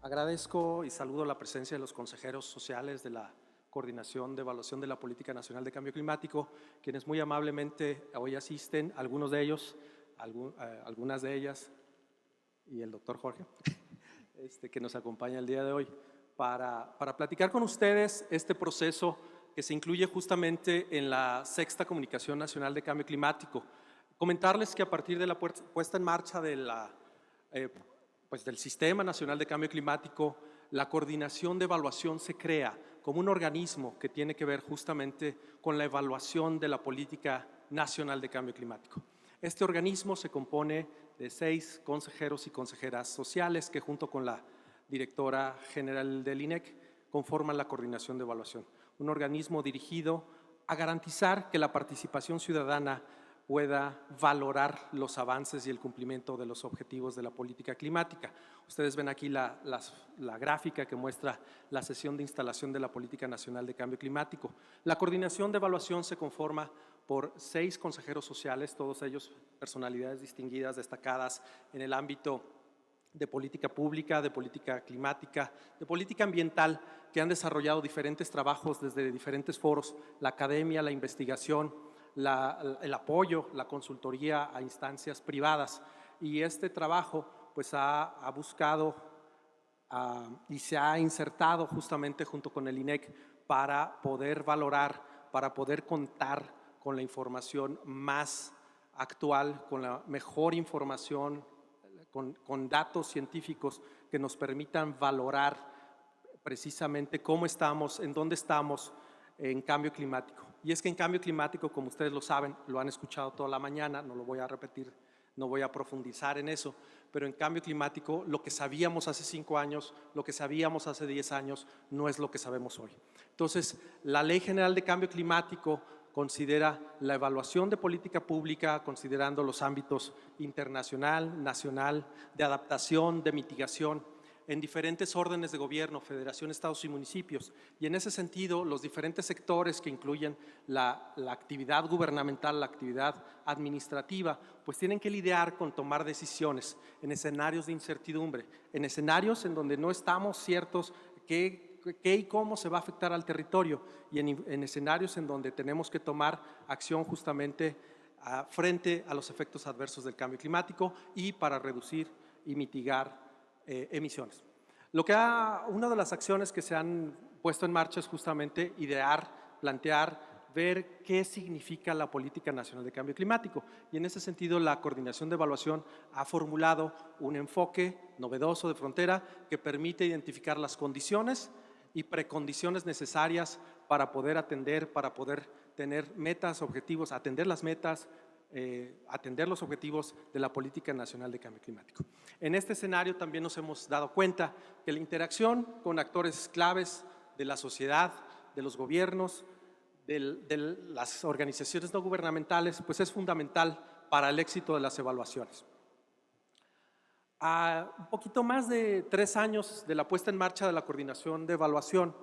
Agradezco y saludo la presencia de los consejeros sociales de la Coordinación de Evaluación de la Política Nacional de Cambio Climático, quienes muy amablemente hoy asisten, algunos de ellos, algunas de ellas, y el doctor Jorge, que nos acompaña el día de hoy, para platicar con ustedes este proceso que se incluye justamente en la Sexta Comunicación Nacional de Cambio Climático. Comentarles que a partir de la puesta en marcha de del Sistema Nacional de Cambio Climático, la Coordinación de Evaluación se crea como un organismo que tiene que ver justamente con la evaluación de la Política Nacional de Cambio Climático. Este organismo se compone de 6 consejeros y consejeras sociales que junto con la directora general del INEC conforman la Coordinación de Evaluación, un organismo dirigido a garantizar que la participación ciudadana pueda valorar los avances y el cumplimiento de los objetivos de la política climática. Ustedes ven aquí la gráfica que muestra la sesión de instalación de la Política Nacional de Cambio Climático. La coordinación de evaluación se conforma por 6 consejeros sociales, todos ellos personalidades distinguidas, destacadas en el ámbito de política pública, de política climática, de política ambiental, que han desarrollado diferentes trabajos desde diferentes foros, la academia, la investigación, el apoyo, la consultoría a instancias privadas. Y este trabajo pues ha buscado y se ha insertado justamente junto con el INEC para poder valorar, para poder contar con la información más actual, con la mejor información, con datos científicos que nos permitan valorar precisamente cómo estamos, en dónde estamos en cambio climático. Y es que en cambio climático, como ustedes lo saben, lo han escuchado toda la mañana, no lo voy a repetir, no voy a profundizar en eso, pero en cambio climático lo que sabíamos hace 5 años, lo que sabíamos hace 10 años, no es lo que sabemos hoy. Entonces, la Ley General de Cambio Climático considera la evaluación de política pública, considerando los ámbitos internacional, nacional, de adaptación, de mitigación, en diferentes órdenes de gobierno, federación, estados y municipios. Y en ese sentido, los diferentes sectores que incluyen la actividad gubernamental, la actividad administrativa, pues tienen que lidiar con tomar decisiones en escenarios de incertidumbre, en escenarios en donde no estamos ciertos qué y cómo se va a afectar al territorio y en escenarios en donde tenemos que tomar acción justamente frente a los efectos adversos del cambio climático y para reducir y mitigar emisiones. Una de las acciones que se han puesto en marcha es justamente idear, plantear, ver qué significa la Política Nacional de Cambio Climático. Y en ese sentido, la Coordinación de Evaluación ha formulado un enfoque novedoso de frontera que permite identificar las condiciones y precondiciones necesarias para poder atender, para poder tener metas, objetivos, atender las metas, atender los objetivos de la Política Nacional de Cambio Climático. En este escenario también nos hemos dado cuenta que la interacción con actores claves de la sociedad, de los gobiernos, de las organizaciones no gubernamentales, pues es fundamental para el éxito de las evaluaciones. A un poquito más de 3 años de la puesta en marcha de la Coordinación de Evaluación,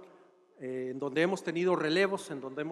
en donde hemos tenido relevos, en donde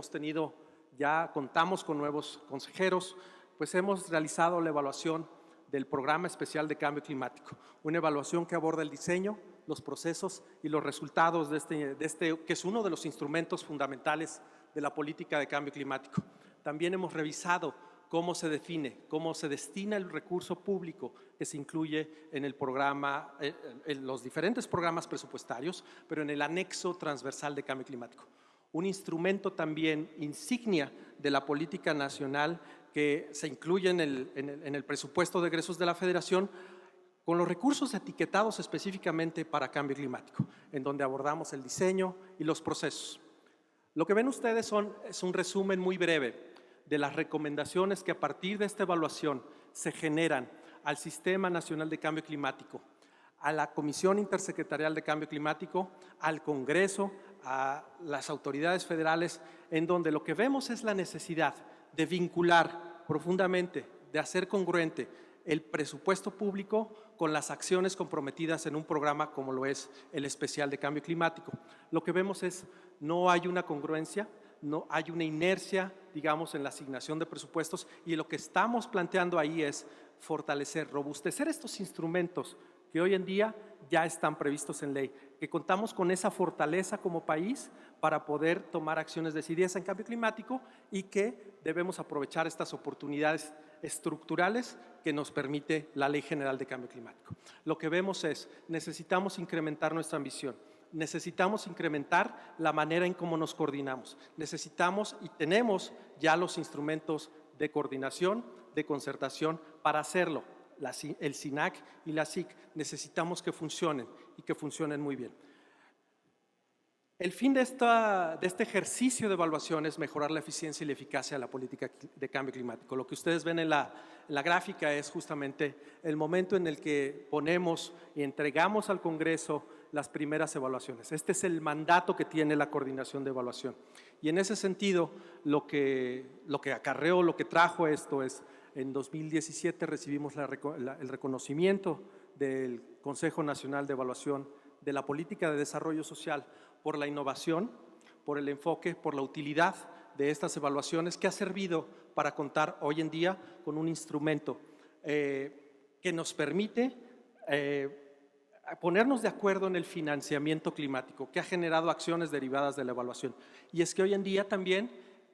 ya contamos con nuevos consejeros, pues hemos realizado la evaluación del Programa Especial de Cambio Climático, una evaluación que aborda el diseño, los procesos y los resultados de este que es uno de los instrumentos fundamentales de la política de cambio climático. También hemos revisado cómo se define, cómo se destina el recurso público que se incluye en el programa, en los diferentes programas presupuestarios, pero en el anexo transversal de cambio climático. Un instrumento también insignia de la política nacional que se incluye en el presupuesto de egresos de la Federación con los recursos etiquetados específicamente para cambio climático, en donde abordamos el diseño y los procesos. Lo que ven ustedes es un resumen muy breve de las recomendaciones que a partir de esta evaluación se generan al Sistema Nacional de Cambio Climático, a la Comisión Intersecretarial de Cambio Climático, al Congreso, a las autoridades federales, en donde lo que vemos es la necesidad de vincular profundamente, de hacer congruente el presupuesto público con las acciones comprometidas en un programa como lo es el especial de cambio climático. Lo que vemos es no hay una congruencia, no hay una inercia, digamos, en la asignación de presupuestos y lo que estamos planteando ahí es fortalecer, robustecer estos instrumentos que hoy en día ya están previstos en ley, que contamos con esa fortaleza como país para poder tomar acciones decididas en cambio climático y que debemos aprovechar estas oportunidades estructurales que nos permite la Ley General de Cambio Climático. Lo que vemos es, necesitamos incrementar nuestra ambición, necesitamos incrementar la manera en cómo nos coordinamos, necesitamos y tenemos ya los instrumentos de coordinación, de concertación para hacerlo. El SINAC y la SIC necesitamos que funcionen y que funcionen muy bien. El fin de este ejercicio de evaluación es mejorar la eficiencia y la eficacia de la política de cambio climático. Lo que ustedes ven en la gráfica es justamente el momento en el que ponemos y entregamos al Congreso las primeras evaluaciones. Este es el mandato que tiene la coordinación de evaluación. Y en ese sentido, lo que acarreó, lo que trajo esto es, en 2017 recibimos el reconocimiento del Consejo Nacional de Evaluación de la Política de Desarrollo Social por la innovación, por el enfoque, por la utilidad de estas evaluaciones que ha servido para contar hoy en día con un instrumento que nos permite ponernos de acuerdo en el financiamiento climático, que ha generado acciones derivadas de la evaluación. Y es que hoy en día también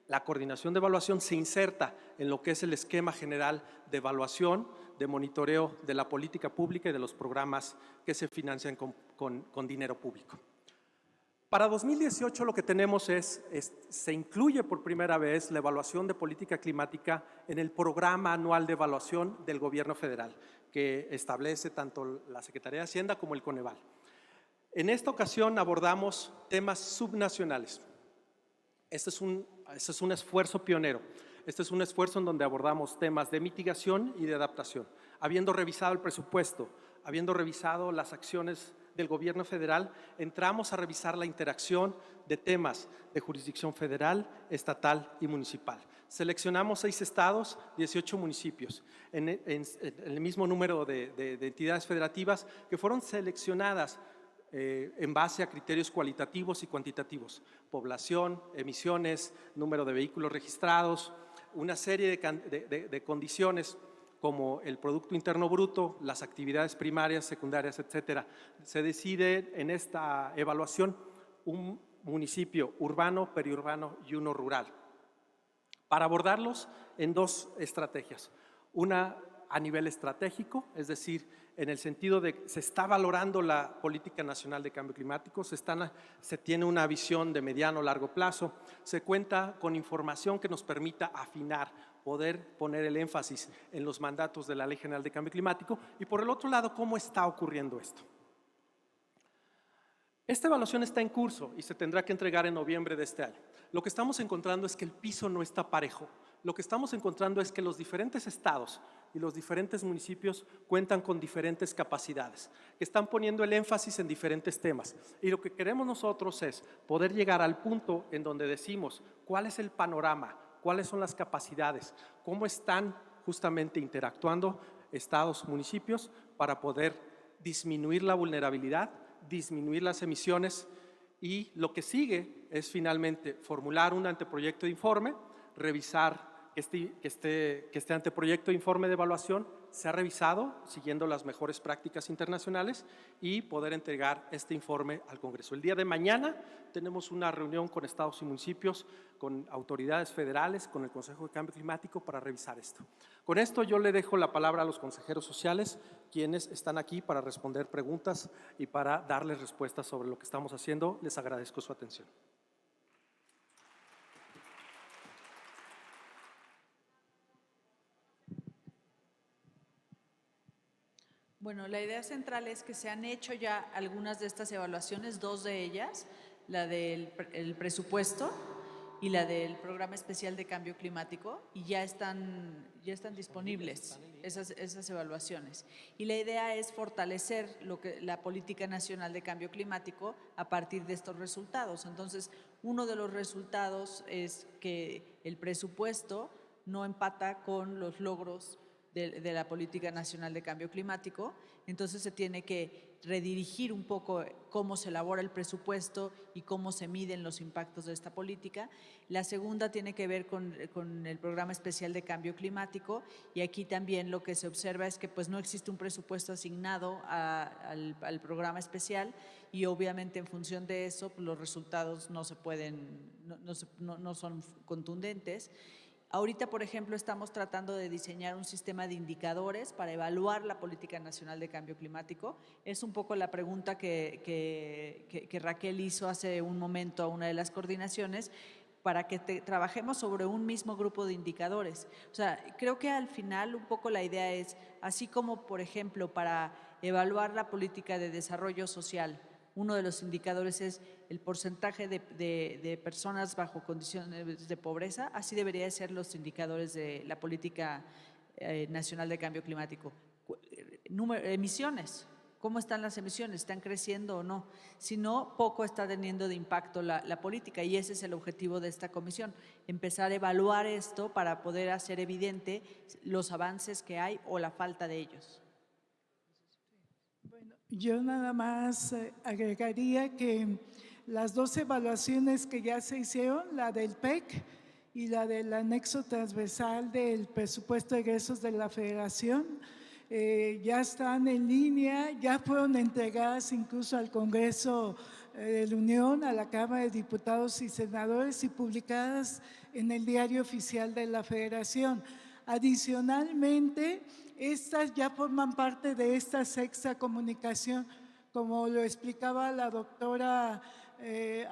la coordinación de evaluación se inserta en lo que es el esquema general de evaluación, de monitoreo de la política pública y de los programas que se financian con dinero público. Para 2018 lo que tenemos se incluye por primera vez la evaluación de política climática en el programa anual de evaluación del gobierno federal, que establece tanto la Secretaría de Hacienda como el Coneval. En esta ocasión abordamos temas subnacionales. Este es un esfuerzo pionero. Este es un esfuerzo en donde abordamos temas de mitigación y de adaptación. Habiendo revisado el presupuesto, habiendo revisado las acciones del gobierno federal, entramos a revisar la interacción de temas de jurisdicción federal, estatal y municipal. Seleccionamos 6 estados, 18 municipios, en el mismo número de entidades federativas que fueron seleccionadas en base a criterios cualitativos y cuantitativos, población, emisiones, número de vehículos registrados, una serie de condiciones como el Producto Interno Bruto, las actividades primarias, secundarias, etcétera. Se decide en esta evaluación un municipio urbano, periurbano y uno rural, para abordarlos en 2 estrategias. Una a nivel estratégico, es decir, en el sentido de que se está valorando la Política Nacional de Cambio Climático, se tiene una visión de mediano o largo plazo, se cuenta con información que nos permita afinar, poder poner el énfasis en los mandatos de la Ley General de Cambio Climático y por el otro lado, cómo está ocurriendo esto. Esta evaluación está en curso y se tendrá que entregar en noviembre de este año. Lo que estamos encontrando es que el piso no está parejo. Lo que estamos encontrando es que los diferentes estados y los diferentes municipios cuentan con diferentes capacidades, que están poniendo el énfasis en diferentes temas. Y lo que queremos nosotros es poder llegar al punto en donde decimos cuál es el panorama, cuáles son las capacidades, cómo están justamente interactuando estados, municipios para poder disminuir la vulnerabilidad, disminuir las emisiones y lo que sigue es finalmente formular un anteproyecto de informe, revisar que este anteproyecto de informe de evaluación sea revisado siguiendo las mejores prácticas internacionales y poder entregar este informe al Congreso. El día de mañana tenemos una reunión con estados y municipios, con autoridades federales, con el Consejo de Cambio Climático para revisar esto. Con esto yo le dejo la palabra a los consejeros sociales, quienes están aquí para responder preguntas y para darles respuestas sobre lo que estamos haciendo. Les agradezco su atención. Bueno, la idea central es que se han hecho ya algunas de estas evaluaciones, 2 de ellas, la del presupuesto y la del Programa Especial de Cambio Climático, y ya están disponibles esas evaluaciones. Y la idea es fortalecer la Política Nacional de Cambio Climático a partir de estos resultados. Entonces, uno de los resultados es que el presupuesto no empata con los logros de la Política Nacional de Cambio Climático, entonces se tiene que redirigir un poco cómo se elabora el presupuesto y cómo se miden los impactos de esta política. La segunda tiene que ver con el Programa Especial de Cambio Climático, y aquí también lo que se observa es que pues no existe un presupuesto asignado al programa especial, y obviamente en función de eso pues, los resultados no se pueden, no son contundentes. Ahorita, por ejemplo, estamos tratando de diseñar un sistema de indicadores para evaluar la Política Nacional de Cambio Climático. Es un poco la pregunta que Raquel hizo hace un momento a una de las coordinaciones, para que trabajemos sobre un mismo grupo de indicadores. O sea, creo que al final un poco la idea es, así como, por ejemplo, para evaluar la política de desarrollo social, uno de los indicadores es el porcentaje de personas bajo condiciones de pobreza, así deberían ser los indicadores de la Política Nacional de Cambio Climático. Emisiones, ¿cómo están las emisiones? ¿Están creciendo o no? Si no, poco está teniendo de impacto la política, y ese es el objetivo de esta comisión, empezar a evaluar esto para poder hacer evidente los avances que hay o la falta de ellos. Yo nada más agregaría que las dos evaluaciones que ya se hicieron, la del PEC y la del anexo transversal del presupuesto de egresos de la Federación, ya están en línea, ya fueron entregadas incluso al Congreso de la Unión, a la Cámara de Diputados y Senadores, y publicadas en el Diario Oficial de la Federación. Adicionalmente, estas ya forman parte de esta sexta comunicación, como lo explicaba la doctora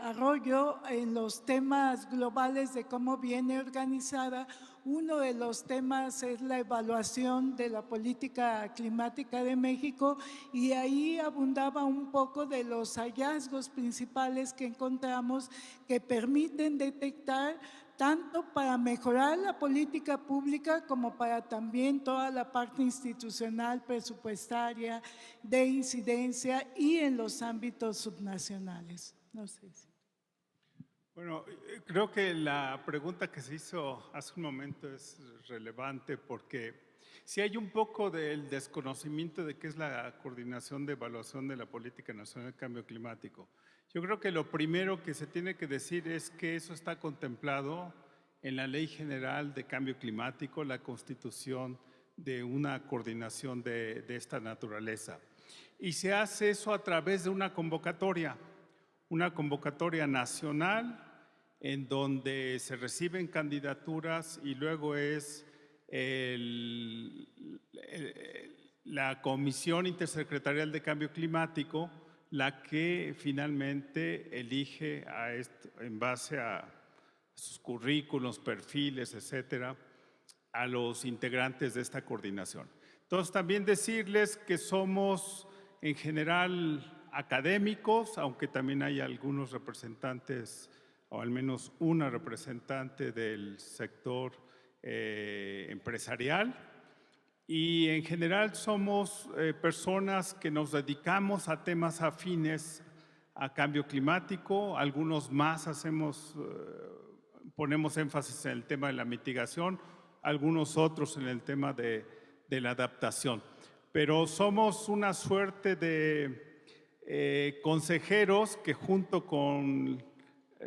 Arroyo, en los temas globales de cómo viene organizada. Uno de los temas es la evaluación de la política climática de México, y ahí abundaba un poco de los hallazgos principales que encontramos que permiten detectar tanto para mejorar la política pública como para también toda la parte institucional, presupuestaria, de incidencia y en los ámbitos subnacionales. No sé si. Bueno, creo que la pregunta que se hizo hace un momento es relevante, porque si hay un poco del desconocimiento de qué es la Coordinación de Evaluación de la Política Nacional de Cambio Climático. Yo creo que lo primero que se tiene que decir es que eso está contemplado en la Ley General de Cambio Climático, la constitución de una coordinación de esta naturaleza. Y se hace eso a través de una convocatoria nacional, en donde se reciben candidaturas, y luego es la Comisión Intersecretarial de Cambio Climático la que finalmente elige en base a sus currículos, perfiles, etcétera, a los integrantes de esta coordinación. Entonces, también decirles que somos en general académicos, aunque también hay algunos representantes, o al menos una representante del sector empresarial, y en general somos personas que nos dedicamos a temas afines a cambio climático. Algunos más ponemos énfasis en el tema de la mitigación, algunos otros en el tema de la adaptación. Pero somos una suerte de consejeros que, junto con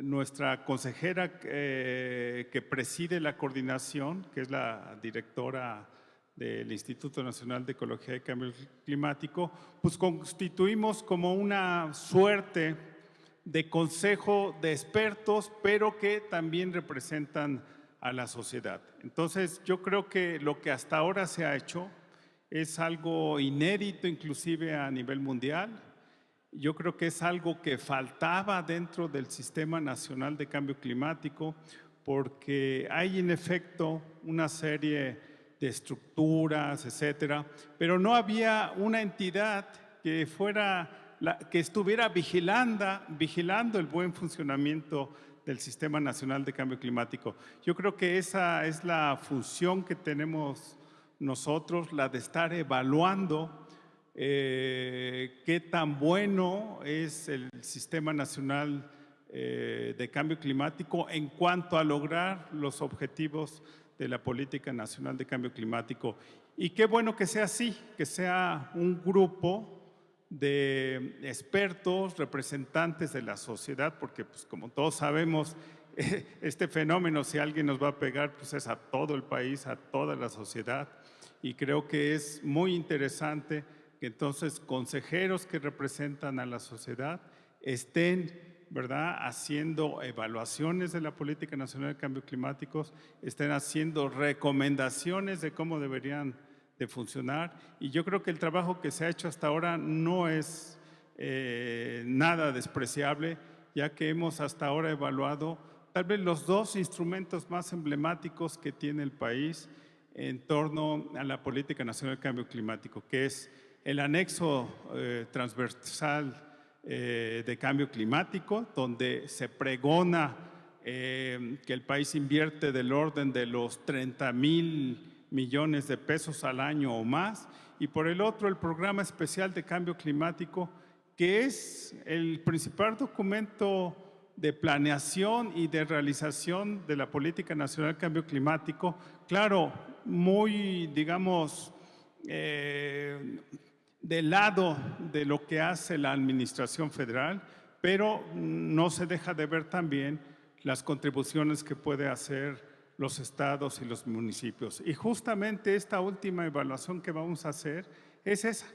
nuestra consejera que preside la coordinación, que es la directora del Instituto Nacional de Ecología y Cambio Climático, pues constituimos como una suerte de consejo de expertos, pero que también representan a la sociedad. Entonces, yo creo que lo que hasta ahora se ha hecho es algo inédito, inclusive a nivel mundial. Yo creo que es algo que faltaba dentro del Sistema Nacional de Cambio Climático, porque hay en efecto una serie de estructuras, etcétera, pero no había una entidad que estuviera vigilando el buen funcionamiento del Sistema Nacional de Cambio Climático. Yo creo que esa es la función que tenemos nosotros, la de estar evaluando qué tan bueno es el Sistema Nacional de Cambio Climático en cuanto a lograr los objetivos de la Política Nacional de Cambio Climático. Y qué bueno que sea así, que sea un grupo de expertos, representantes de la sociedad, porque pues, como todos sabemos, este fenómeno, si alguien nos va a pegar, pues es a todo el país, a toda la sociedad. Y creo que es muy interesante que entonces consejeros que representan a la sociedad estén, ¿verdad?, haciendo evaluaciones de la Política Nacional de Cambio Climático, estén haciendo recomendaciones de cómo deberían de funcionar. Y yo creo que el trabajo que se ha hecho hasta ahora no es nada despreciable, ya que hemos hasta ahora evaluado tal vez los dos instrumentos más emblemáticos que tiene el país en torno a la Política Nacional de Cambio Climático, que es el anexo transversal de cambio climático, donde se pregona que el país invierte del orden de los 30,000 millones de pesos al año o más, y por el otro el Programa Especial de Cambio Climático, que es el principal documento de planeación y de realización de la Política Nacional de Cambio Climático, claro, muy, digamos, del lado de lo que hace la Administración Federal, pero no se deja de ver también las contribuciones que puede hacer los estados y los municipios. Y justamente esta última evaluación que vamos a hacer es esa.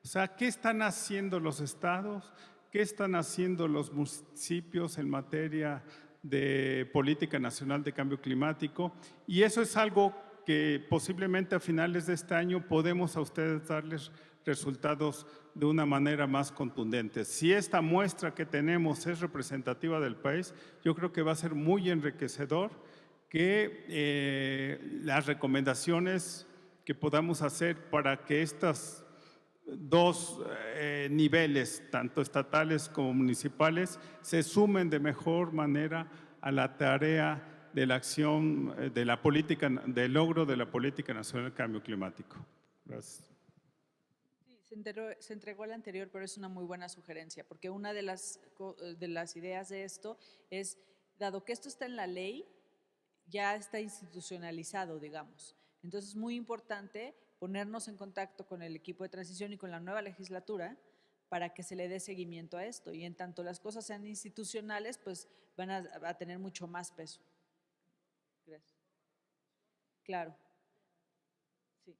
O sea, ¿qué están haciendo los estados? ¿Qué están haciendo los municipios en materia de Política Nacional de Cambio Climático? Y eso es algo que posiblemente a finales de este año podemos a ustedes darles resultados de una manera más contundente. Si esta muestra que tenemos es representativa del país, yo creo que va a ser muy enriquecedor que las recomendaciones que podamos hacer para que estos dos niveles, tanto estatales como municipales, se sumen de mejor manera a la tarea de la acción de la política, del logro de la Política Nacional de Cambio Climático. Gracias. Sí, se entregó el anterior, pero es una muy buena sugerencia, porque una de las ideas de esto es, dado que esto está en la ley, ya está institucionalizado, digamos. Entonces es muy importante ponernos en contacto con el equipo de transición y con la nueva legislatura para que se le dé seguimiento a esto. Y en tanto las cosas sean institucionales, pues van a tener mucho más peso. Gracias. Claro. Sí.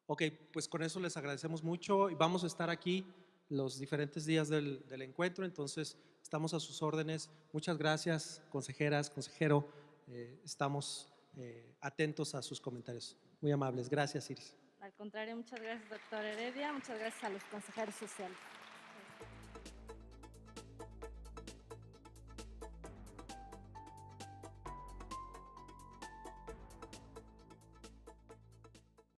Ok, pues con eso les agradecemos mucho y vamos a estar aquí los diferentes días del encuentro, entonces estamos a sus órdenes. Muchas gracias, consejeras, consejero. Estamos atentos a sus comentarios. Muy amables. Gracias, Iris. Al contrario, muchas gracias, doctor Heredia. Muchas gracias a los consejeros sociales.